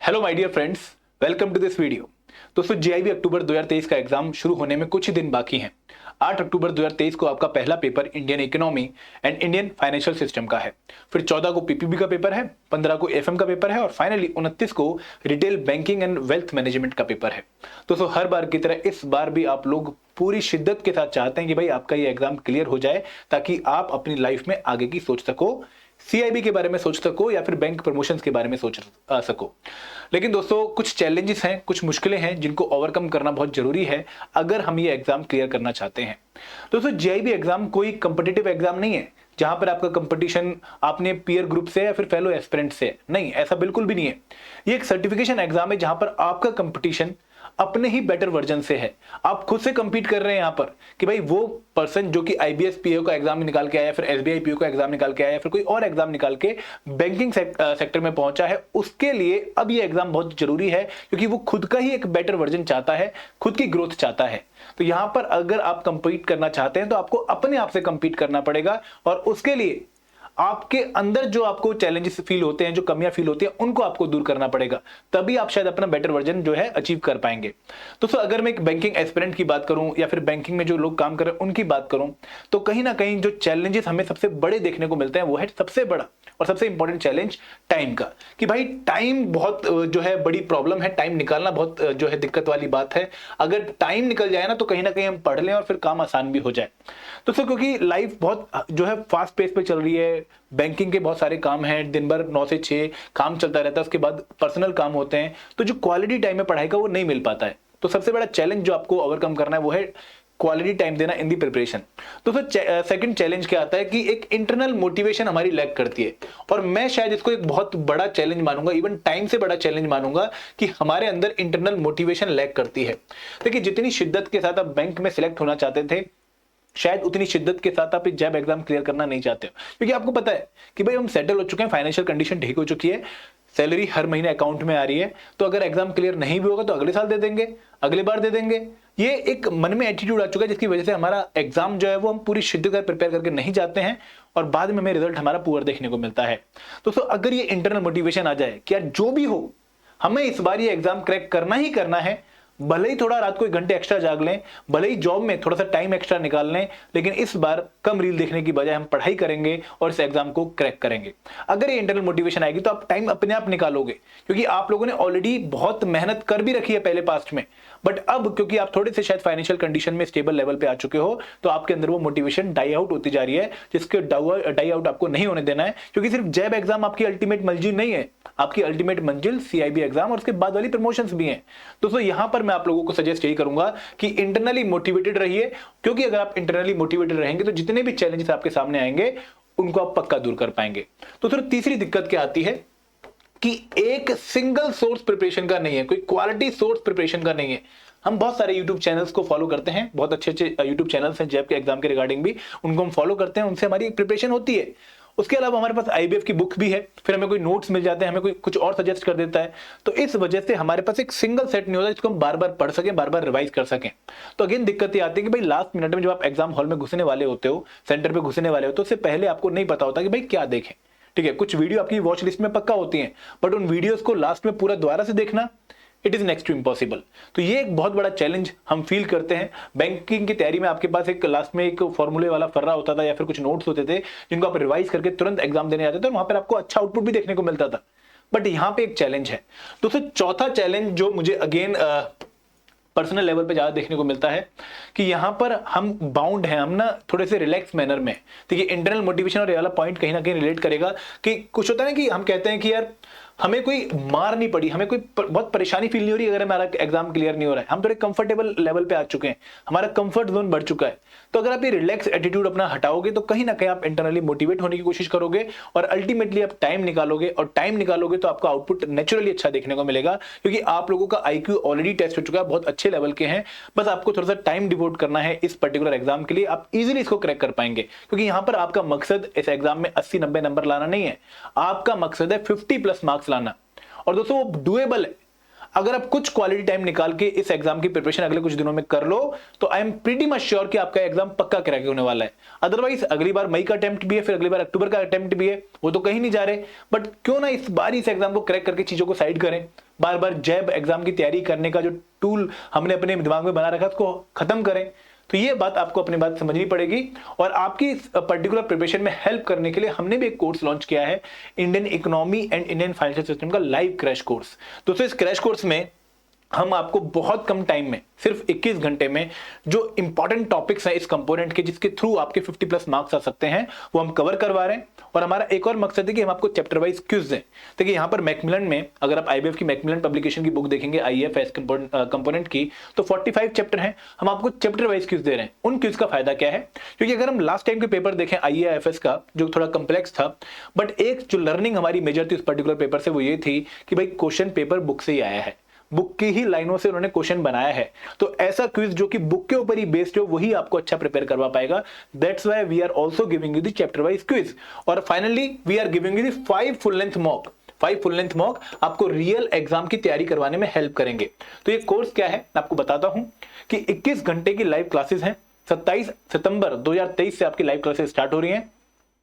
Hello my dear friends, welcome to this video. दोस्तों GIB अक्टूबर 2023 का एग्जाम शुरू होने में कुछ ही दिन बाकी हैं। 8 अक्टूबर 2023 को आपका पहला paper Indian economy and Indian financial system का है। फिर 14 को पीपीबी का पेपर है, 15 को एफएम का पेपर है और फाइनली 29 को retail banking and wealth management का पेपर है। दोस्तों हर बार की तरह इस बार भी आप लोग पूरी शिद्दत के साथ चाहते हैं कि भाई आपका ये एग्जाम क्लियर हो जाए ताकि आप अपनी लाइफ में आगे की सोच सको, सीआईबी के बारे में सोच सको या फिर बैंक प्रमोशंस के बारे में सोच सको। लेकिन दोस्तों कुछ चैलेंजेस हैं, कुछ मुश्किलें हैं जिनको ओवरकम करना बहुत जरूरी है अगर हम ये एग्जाम क्लियर करना चाहते हैं। दोस्तों जीआईबी एग्जाम कोई कंपिटिटिव एग्जाम नहीं है जहां पर आपका कंपटीशन आपने पीयर ग्रुप से या फिर फेलो एस्पिरेंट से, नहीं, ऐसा बिल्कुल भी नहीं है। ये एक सर्टिफिकेशन एग्जाम है जहां पर आपका कंपटीशन अपने ही बेटर वर्जन से है। आप खुद से कंपीट कर रहे हैं यहां पर कि भाई वो पर्सन जो कि आईबीएस पीओ का एग्जाम निकाल के आया, फिर एसबीआई पीओ का एग्जाम निकाल के आया, फिर कोई और एग्जाम निकाल के बैंकिंग सेक्टर में पहुंचा है, उसके लिए अब ये एग्जाम बहुत जरूरी है क्योंकि वो खुद का ही एक बेटर वर्जन चाहता है, खुद की ग्रोथ चाहता है। तो यहां पर अगर आप कंपीट करना चाहते हैं तो आपको अपने आप से कंपीट करना पड़ेगा और उसके लिए आपके अंदर जो आपको चैलेंजेस फील होते हैं, जो कमियां फील होती हैं, उनको आपको दूर करना पड़ेगा, तभी आप शायद अपना बेटर वर्जन जो है अचीव कर पाएंगे। दोस्तों अगर मैं एक बैंकिंग एस्पिरेंट की बात करूं या फिर बैंकिंग में जो लोग काम कर रहे हैं उनकी बात करूं तो कहीं ना कहीं जो चैलेंजेस हमें सबसे बड़े देखने को मिलते हैं वो है सबसे बड़ा और सबसे इंपॉर्टेंट चैलेंज टाइम का, कि भाई टाइम बहुत जो है बड़ी प्रॉब्लम है। टाइम निकालना बहुत जो है दिक्कत वाली बात है। अगर टाइम निकल जाए ना तो कहीं ना कहीं हम पढ़ लें और फिर काम आसान भी हो जाए। दोस्तों क्योंकि लाइफ बहुत जो है फास्ट पेस पे चल रही है, बैंकिंग के बहुत सारे काम हैं, दिन भर 9 से 6 काम चलता रहता है, उसके बाद पर्सनल काम होते हैं, तो जो क्वालिटी टाइम है पढ़ाई का वो नहीं मिल पाता है। तो सबसे बड़ा चैलेंज जो आपको ओवरकम करना है वो है क्वालिटी टाइम देना इन दी प्रिपरेशन। तो फिर सेकंड चैलेंज क्या आता है कि एक इंटरनल मोटिवेशन हमारी लैक करती है और मैं शायद इसको एक बहुत बड़ा चैलेंज मानूंगा, इवन टाइम से बड़ा चैलेंज मानूंगा कि हमारे अंदर इंटरनल मोटिवेशन लैक करती है। देखिए जितनी शिद्दत के साथ आप बैंक में सिलेक्ट होना चाहते थे शायद उतनी शिद्दत के साथ आप जैब एग्जाम क्लियर करना नहीं चाहते हो, क्योंकि आपको पता है कि भाई हम सेटल हो चुके हैं, फाइनेंशियल कंडीशन ठीक हो चुकी है, सैलरी हर महीने अकाउंट में आ रही है, तो अगर एग्जाम क्लियर नहीं भी होगा तो अगले साल दे देंगे, अगले बार दे देंगे। ये एक मन में एटीट्यूड आ चुका है जिसकी वजह से हमारा एग्जाम जो है वो हम पूरी शिद्दत से प्रिपेयर करके नहीं जाते हैं और बाद में हमें रिजल्ट हमारा पुअर देखने को मिलता है। दोस्तों अगर ये इंटरनल मोटिवेशन आ जाए कि यार जो भी हो हमें इस बार ये एग्जाम क्रैक करना ही करना है, भले ही थोड़ा रात को 1 घंटे एक्स्ट्रा जाग लें, भले ही जॉब में थोड़ा सा टाइम एक्स्ट्रा निकाल लें, लेकिन इस बार कम रील देखने की बजाय हम पढ़ाई करेंगे और इस एग्जाम को क्रैक करेंगे। अगर ये इंटरनल मोटिवेशन आएगी तो आप टाइम अपने आप निकालोगे, क्योंकि आप लोगों ने ऑलरेडी बहुत मेहनत कर भी रखी है पहले पास्ट में, बट अब क्योंकि आप थोड़े से शायद फाइनेंशियल कंडीशन में स्टेबल लेवल पे आ चुके हो तो आपके अंदर वो मोटिवेशन डाई आउट होती जा रही है, जिसके डाई आउट आपको नहीं होने देना है, क्योंकि सिर्फ जैब एग्जाम आपकी अल्टीमेट मंजिल नहीं है, आपकी अल्टीमेट मंजिल सीआईबी एग्जाम और उसके बाद वाली प्रमोशंस भी हैं। दोस्तों यहां पर मैं आप लोगों को सजेस्ट यही करूंगा कि इंटरनली मोटिवेटेड रहिए, क्योंकि अगर आप इंटरनली मोटिवेटेड रहेंगे तो जितने भी चैलेंजेस आपके सामने आएंगे उनको आप पक्का दूर कर पाएंगे। तो फिर तीसरी दिक्कत क्या आती है कि एक सिंगल सोर्स प्रिपरेशन का नहीं है, कोई क्वालिटी सोर्स प्रिपरेशन का नहीं है। हम बहुत सारे YouTube चैनल्स को फॉलो करते हैं, बहुत अच्छे अच्छे YouTube चैनल्स हैं जैब के एग्जाम के रिगार्डिंग भी, उनको हम फॉलो करते हैं, उनसे हमारी प्रिपरेशन होती है। उसके अलावा हमारे पास आईबीएफ की बुक भी है, फिर हमें कोई नोट्स मिल जाते हैं, हमें कोई कुछ और सजेस्ट कर देता है, तो इस वजह से हमारे पास एक सिंगल सेट नहीं होता जिसको हम बार बार पढ़ सकें, बार बार रिवाइज कर सकें। तो अगेन दिक्कत ये आती है कि भाई लास्ट मिनट में जब आप एग्जाम हॉल में घुसने वाले होते हो, सेंटर पे घुसने वाले हो, तो उससे पहले आपको नहीं पता होता कि भाई क्या देखें। ठीक है, कुछ वीडियो आपकी वॉच लिस्ट में पक्का होती है, बट उन वीडियोस को लास्ट में पूरा दोबारा से देखना it is next to impossible. तो ये एक बहुत बड़ा चैलेंज हम फील करते हैं। बैंकिंग की तैयारी में आपके पास एक लास्ट में एक फॉर्मूले वाला फर्रा होता था या फिर कुछ नोट्स होते थे जिनको आप रिवाइज करके तुरंत एग्जाम देने जाते थे और वहां पर आपको अच्छा आउटपुट भी देखने को मिलता था, बट यहां पे एक चैलेंज है। दोस्तों चौथा चैलेंज जो मुझे अगेन पर्सनल लेवल पे ज्यादा देखने को मिलता है कि यहां पर हम बाउंड हैं, हम ना थोड़े से रिलैक्स मैनर में, देखिए इंटरनल मोटिवेशन और ये वाला पॉइंट कहीं ना कहीं रिलेट करेगा कि कुछ होता है ना कि हम कहते हैं कि यार हमें कोई मार नहीं पड़ी, हमें कोई बहुत परेशानी फील नहीं हो रही अगर हमारा एग्जाम क्लियर नहीं हो रहा है, हम थोड़े कंफर्टेबल लेवल पे आ चुके हैं, हमारा कंफर्ट जोन बढ़ चुका है। तो अगर आप ये रिलैक्स एटीट्यूड अपना हटाओगे तो कहीं ना कहीं आप इंटरनली मोटिवेट होने की कोशिश करोगे और अल्टीमेटली आप टाइम निकालोगे, और टाइम निकालोगे तो आपका आउटपुट नेचुरली अच्छा देखने को मिलेगा, क्योंकि आप लोगों का आईक्यू ऑलरेडी टेस्ट हो चुका है, बहुत अच्छे लेवल के हैं, बस आपको थोड़ा सा टाइम डिवोट करना है इस पर्टिकुलर एग्जाम के लिए, आप इजीली इसको क्रैक कर पाएंगे। क्योंकि यहां पर आपका मकसद इस एग्जाम में 80-90 नंबर लाना नहीं है, आपका मकसद है 50+ मार्क्स लाना। और दोस्तों वो डुएबल है। अगर आप कुछ क्वालिटी टाइम निकाल के इस एग्जाम की प्रिपरेशन अगले कुछ दिनों में कर लो तो I am pretty much sure कि आपका एग्जाम पक्का क्रैक होने वाला है। अदरवाइज अगली बार मई का अटेम्प्ट भी है, फिर अगली बार अक्टूबर का अटेम्प्ट भी है, वो तो कहीं नहीं जा रहे, बट क्यों ना इस बार इस एग्जाम को क्रैक करके चीजों को साइड करें। बार बार जैब एग्जाम की तैयारी करने का जो टूल हमने अपने दिमाग में बना रखा है उसको खत्म करें। तो ये बात आपको अपनी बात समझनी पड़ेगी और आपकी पर्टिकुलर प्रिपरेशन में हेल्प करने के लिए हमने भी एक कोर्स लॉन्च किया है, Indian economy and Indian financial system का लाइव क्रैश कोर्स। दोस्तों इस क्रैश कोर्स में हम आपको बहुत कम टाइम में, सिर्फ 21 घंटे में, जो इंपॉर्टेंट टॉपिक्स हैं इस कंपोनेंट के जिसके थ्रू आपके 50+ मार्क्स आ सकते हैं, वो हम कवर करवा रहे हैं। और हमारा एक और मकसद है कि हम आपको चैप्टर वाइज क्विज दें। देखिए यहाँ पर मैकमिलन में अगर आप आईबीएफ की मैकमिलन पब्लिकेशन की बुक देखेंगे आईएफएस कंपोनेंट की, तो 45 चैप्टर हैं। हम आपको चैप्टर वाइज क्विज दे रहे हैं। उन क्विज का फायदा क्या है, क्योंकि अगर हम लास्ट टाइम के पेपर देखें आईएएफएस का जो थोड़ा कम्प्लेक्स था, बट एक जो लर्निंग हमारी मेजर थी उस पर्टिकुलर पेपर से वो ये थी कि भाई क्वेश्चन पेपर बुक से ही आया है, बुक की ही लाइनों से उन्होंने क्वेश्चन बनाया है। तो ऐसा क्विज जो कि बुक के ऊपर ही बेस्ड हो वही आपको अच्छा प्रिपेयर करवा पाएगा। That's why we are also giving you the chapter wise quiz. और finally we are giving you the 5 full length mock. 5 full length mock आपको रियल एग्जाम की तैयारी करवाने में हेल्प करेंगे। तो ये कोर्स क्या है मैं आपको बताता हूं कि 21 घंटे की लाइव क्लासेस हैं। 27 सितंबर 2023 से आपकी लाइव क्लासेस स्टार्ट हो रही हैं।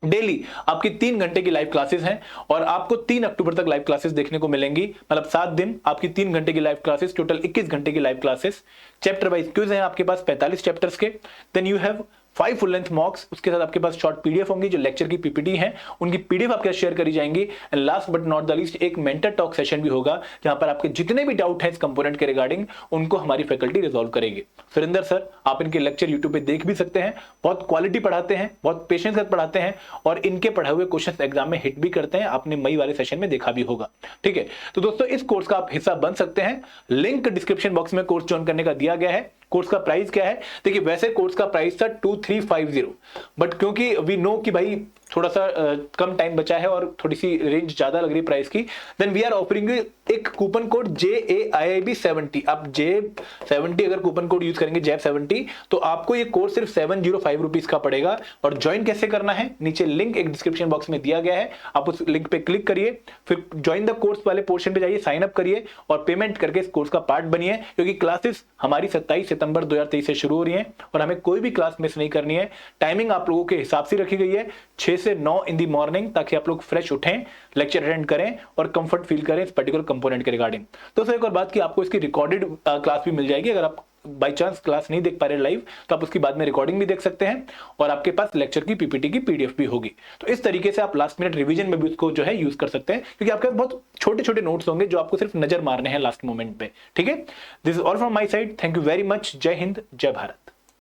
डेली आपकी 3 घंटे की लाइव क्लासेस हैं और आपको 3 अक्टूबर तक लाइव क्लासेस देखने को मिलेंगी। मतलब 7 दिन आपकी 3 घंटे की लाइव क्लासेस, टोटल 21 घंटे की live classes. Chapter wise quiz हैं आपके पास 45 चैप्टर्स के। Then you have 5 full length mocks, उसके साथ आपके पास शॉर्ट पीडीएफ होंगी जो लेक्चर की पीपीटी हैं, उनकी पीडीएफ आपके साथ शेयर करी जाएंगी। And last but not the least एक मेंटर टॉक सेशन भी होगा जहां पर आपके जितने भी डाउट हैं इस कंपोनेंट के रिगार्डिंग उनको हमारी फैकल्टी रिजॉल्व करेगी। सुरेंद्र सर आप इनके लेक्चर यूट्यूब पे देख भी सकते हैं, बहुत क्वालिटी पढ़ाते हैं, बहुत पेशेंस के साथ पढ़ाते हैं और इनके पढ़ाए हुए क्वेश्चन एग्जाम में हिट भी करते हैं। आपने मई वाले सेशन में देखा भी होगा। ठीक है, तो दोस्तों इस कोर्स का आप हिस्सा बन सकते हैं। लिंक डिस्क्रिप्शन बॉक्स में कोर्स ज्वाइन करने का दिया गया है। कोर्स का प्राइस क्या है, देखिए वैसे कोर्स का प्राइस था 2350, बट क्योंकि वी नो कि भाई थोड़ा सा कम टाइम बचा है और थोड़ी सी रेंज ज्यादा लग रही है प्राइस की, देन वी आर ऑफरिंग एक कूपन कोड JAIIB70। आप JAIB70 अगर कूपन कोड यूज करेंगे JAIB70 तो आपको ये कोर्स सिर्फ 705 रुपीज का पड़ेगा। और ज्वाइन कैसे करना है, नीचे लिंक एक डिस्क्रिप्शन बॉक्स में दिया गया है, आप उस लिंक पे क्लिक करिए, फिर ज्वाइन द कोर्स वाले पोर्शन पे जाइए, साइन अप करिए और पेमेंट करके इस कोर्स का पार्ट बनिए। क्योंकि क्लासेस हमारी 27 सितंबर 2023 से शुरू हो रही है और हमें कोई भी क्लास मिस नहीं करनी है। टाइमिंग आप लोगों के हिसाब से रखी गई है 6 से 9 इन दी मॉर्निंग, ताकि आप लोग फ्रेश उठें, लेक्चर अटेंड करें और कंफर्ट फील करें इस पर्टिकुलर कंपोनेंट के रिगार्डिंग। तो एक और बात कि आपको इसकी रिकॉर्डेड क्लास भी मिल जाएगी। अगर आप बाई चांस क्लास नहीं देख पा रहे लाइव तो आप उसकी बाद में रिकॉर्डिंग भी देख सकते हैं और आपके पास लेक्चर की पीपीटी की पीडीएफ भी होगी। तो इस तरीके से आप लास्ट मिनट रिवीजन में भी उसको जो है यूज कर सकते हैं, क्योंकि आपके पास बहुत छोटे छोटे नोट्स होंगे जो आपको सिर्फ नजर मारने हैं लास्ट मोमेंट पे। ठीक है, this is all from my side. Thank you very much. जय हिंद, जय भारत।